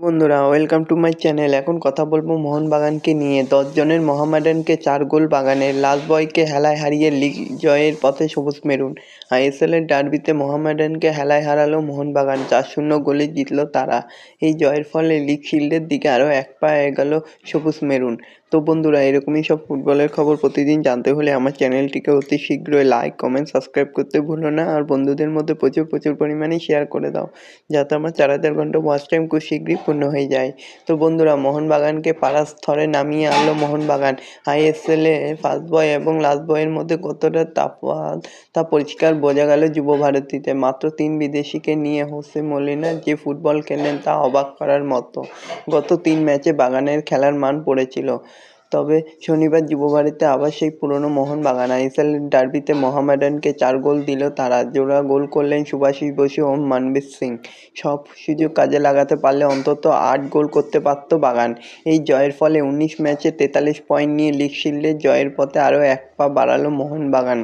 বন্ধুরা welcome to my channel. এখন কথা বলবো মোহনবাগানকে নিয়ে। 10 জনের মোহামেডানকে 4 গোল বাগানের। লাস্ট বয়কে হেলায় হারিয়ে লিগ জয়ের পথে সবুজ মেরুন। আইএসএলের ডার্বিতে মোহামেডানকে হেলায় হারালো মোহনবাগান। 4-0 গোলে জিতল তারা। এই জয়ের ফলে লিগ শিল্ডের দিকে আরও এক পা এগোল সবুজ মেরুন। তো বন্ধুরা, এরকমই সব ফুটবলের খবর প্রতিদিন জানতে হলে আমার চ্যানেলটিকে অতি শীঘ্রই লাইক, কমেন্ট, সাবস্ক্রাইব করতে ভুলো না। আর বন্ধুদের মধ্যে প্রচুর পরিমাণে শেয়ার করে দাও, যাতে আমার 4000 ঘন্টা ওয়াচ টাইম খুব শীঘ্রই পূর্ণ হয়ে যায়। তো বন্ধুরা, মোহনবাগানকে পাড়ার স্তরে নামিয়ে আনলো মোহনবাগান। আইএসএলে ফার্স্ট বয় এবং লাস্ট বয়ের মধ্যে কতটা তফাৎ তা পরিষ্কার বোঝা গেল যুবভারতীতে। মাত্র 3 বিদেশিকে নিয়ে হোসে মলিনা যে ফুটবল খেলেন তা অবাক করার মতো। গত 3 ম্যাচে বাগানের খেলার মান পড়েছিল, তবে শনিবার যুবভারতীতে আবার সেই পুরনো মোহনবাগান। আইএসএল ডার্বিতে মোহামেডানকে 4 গোল দিল তারা। জোড়া গোল করলেন শুভাশিস বসু ও মনবীর সিং। সব সুযোগ কাজে লাগাতে পারলে অন্তত 8 গোল করতে পারত বাগান। এই জয়ের ফলে 19 ম্যাচে 43 পয়েন্ট নিয়ে লিগ শিল্ডে জয়ের পথে আরও এক পা বাড়ালো মোহনবাগান।